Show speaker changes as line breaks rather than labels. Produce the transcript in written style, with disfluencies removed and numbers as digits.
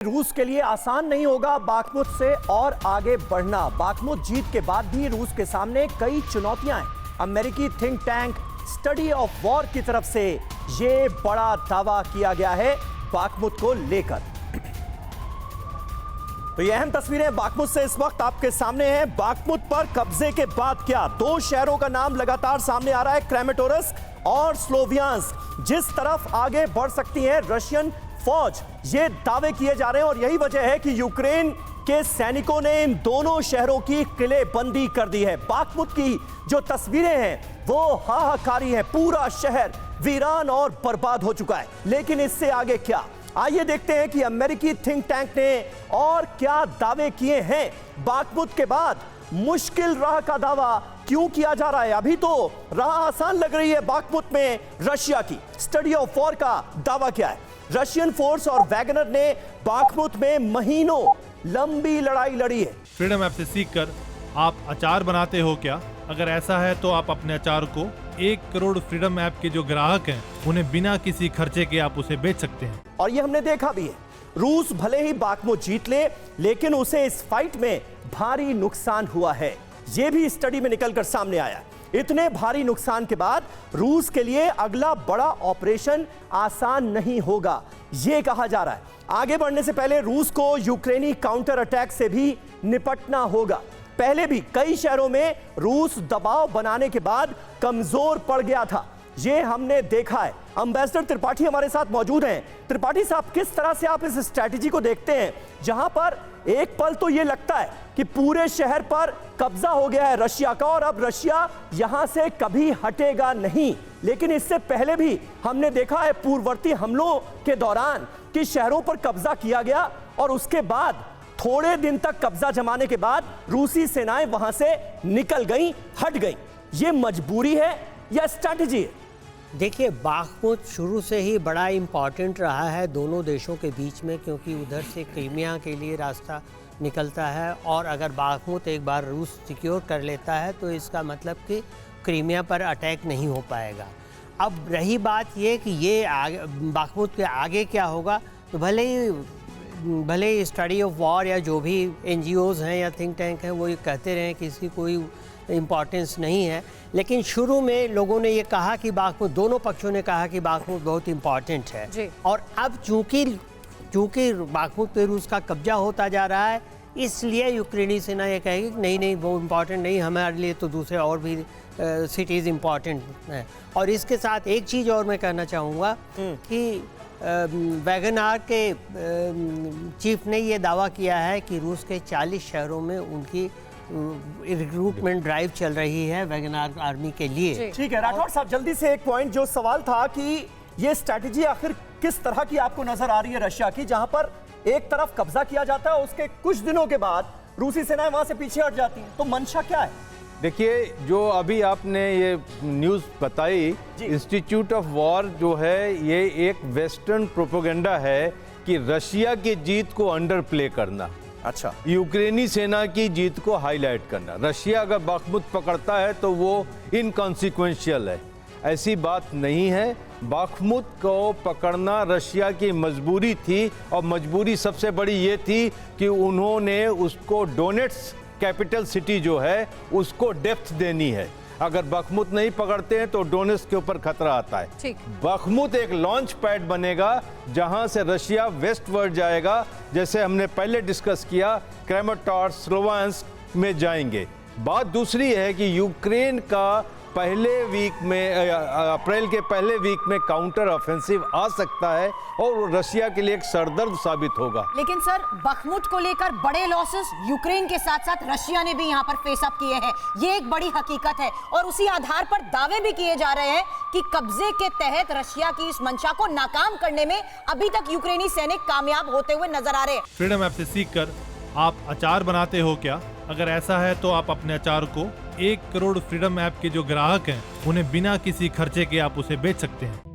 रूस के लिए आसान नहीं होगा बाखमुत से और आगे बढ़ना। बाखमुत जीत के बाद भी रूस के सामने कई चुनौतियां हैं। अमेरिकी think tank study of war की तरफ से यह बड़ा दावा किया गया है बाखमुत को लेकर। तो ये अहम तस्वीरें बाखमुत से इस वक्त आपके सामने हैं। बाखमुत पर कब्जे के बाद क्या दो शहरों का नाम लगातार सामने आ रहा है, क्रेमेटोरस्क और स्लोवियांस्क। जिस तरफ आगे बढ़ सकती है रशियन फौज, ये दावे किए जा रहे हैं और यही वजह है कि यूक्रेन के सैनिकों ने इन दोनों शहरों की किलेबंदी कर दी है। बाखमुत की जो तस्वीरें हैं वो हाहाकारी है, पूरा शहर वीरान और बर्बाद हो चुका है। लेकिन इससे आगे क्या, आइए देखते हैं कि अमेरिकी थिंक टैंक ने और क्या दावे किए हैं। बाखमुत के बाद मुश्किल राह का दावा क्यों किया जा रहा है? अभी तो राह आसान लग रही है बाखमुत में रशिया की। स्टडी ऑफ वॉर का दावा क्या है? रशियन फोर्स और वैगनर ने बाखमुत में महीनों लंबी लड़ाई लड़ी है।
फ्रीडम ऐप से सीखकर आप अचार बनाते हो क्या? अगर ऐसा है तो आप अपने अचार को 1 करोड़ फ्रीडम ऐप के जो ग्राहक हैं उन्हें बिना किसी खर्चे के आप उसे बेच सकते हैं।
और ये हमने देखा भी है, रूस भले ही बाखमुत जीत ले लेकिन उसे इस फाइट में भारी नुकसान हुआ है। ये भी स्टडी में निकलकर सामने आया। इतने भारी नुकसान के बाद रूस के लिए अगला बड़ा ऑपरेशन आसान नहीं होगा, यह कहा जा रहा है। आगे बढ़ने से पहले रूस को यूक्रेनी काउंटर अटैक से भी निपटना होगा। पहले भी कई शहरों में रूस दबाव बनाने के बाद कमजोर पड़ गया था, ये हमने देखा है। एम्बेसडर त्रिपाठी हमारे साथ मौजूद हैं। त्रिपाठी साहब, किस तरह से आप इस स्ट्रैटेजी को देखते हैं जहां पर एक पल तो ये लगता है कि पूरे शहर पर कब्जा हो गया है रशिया का और अब रशिया यहां से कभी हटेगा नहीं, लेकिन इससे पहले भी हमने देखा है पूर्ववर्ती हमलों के दौरान कि शहरों पर कब्जा किया गया और उसके बाद थोड़े दिन तक कब्जा जमाने के बाद रूसी सेनाएं वहां से निकल गई, हट गई। ये मजबूरी है या स्ट्रैटेजी है?
देखिए, बाखमुत शुरू से ही बड़ा इम्पॉर्टेंट रहा है दोनों देशों के बीच में, क्योंकि उधर से क्रीमिया के लिए रास्ता निकलता है और अगर बाखमुत एक बार रूस सिक्योर कर लेता है तो इसका मतलब कि क्रीमिया पर अटैक नहीं हो पाएगा। अब रही बात ये कि ये बाखमुत के आगे क्या होगा, तो भले ही स्टडी ऑफ वॉर या जो भी NGOs हैं या थिंक टैंक हैं वो ये कहते रहे कि इसकी कोई इम्पॉर्टेंस नहीं है, लेकिन शुरू में लोगों ने ये कहा कि बाखमुत, दोनों पक्षों ने कहा कि बाखमुत बहुत इम्पॉर्टेंट है। और अब चूंकि बाखमुत पे रूस का कब्जा होता जा रहा है, इसलिए यूक्रेनी सेना ये कहेगी कि नहीं वो इम्पॉर्टेंट नहीं, हमारे लिए तो दूसरे और भी सिटीज़ इम्पॉर्टेंट हैं। और इसके साथ एक चीज़ और मैं कहना चाहूँगा कि वैगनर के चीफ ने ये दावा किया है कि रूस के 40 शहरों में उनकी रिक्रूटमेंट ड्राइव चल रही है वैगनर आर्मी के लिए।
ठीक है राठौर साहब, जल्दी से एक पॉइंट, जो सवाल था कि ये स्ट्रैटेजी आखिर किस तरह की आपको नजर आ रही है रशिया की, जहां पर एक तरफ कब्जा किया जाता है उसके कुछ दिनों के बाद रूसी सेनाएं वहां से पीछे हट जाती हैं, तो मंशा क्या है?
देखिए, जो अभी आपने ये न्यूज़ बताई, इंस्टीट्यूट ऑफ वॉर जो है ये एक वेस्टर्न प्रोपेगेंडा है कि रशिया की जीत को अंडर प्ले करना,
अच्छा,
यूक्रेनी सेना की जीत को हाईलाइट करना। रशिया अगर बाखमुत पकड़ता है तो वो इनकॉन्सिक्वेंशियल है, ऐसी बात नहीं है। बाखमुत को पकड़ना रशिया की मजबूरी थी और मजबूरी सबसे बड़ी ये थी कि उन्होंने उसको डोनेट्स कैपिटल सिटी जो है उसको डेप्थ देनी है। अगर बाखमुत नहीं पकड़ते हैं तो डोनेट्स के ऊपर खतरा आता है। बाखमुत एक लॉन्च पैड बनेगा जहां से रशिया वेस्टवर्ड जाएगा, जैसे हमने पहले डिस्कस किया, क्रेमेटोरस्क, स्लोवियांस्क में जाएंगे। बात दूसरी है कि यूक्रेन का पहले वीक में, अप्रैल के पहले वीक में काउंटर ऑफेंसिव आ सकता है और वो रशिया के लिए एक सरदर्द साबित होगा।
लेकिन सर, बखमुत को लेकर बड़े लॉसेस यूक्रेन के साथ साथ रशिया ने भी यहाँ पर फेस अप किए हैं, ये एक बड़ी हकीकत है और उसी आधार पर दावे भी किए जा रहे हैं कि कब्जे के तहत रशिया की इस मंशा को नाकाम करने में अभी तक यूक्रेनी सैनिक कामयाब होते हुए नजर आ रहे हैं।
फ्रीडम ऐप से सीखकर आप अचार बनाते हो क्या? अगर ऐसा है तो आप अपने अचार को 1 करोड़ फ्रीडम ऐप के जो ग्राहक हैं उन्हें बिना किसी खर्चे के आप उसे बेच सकते हैं।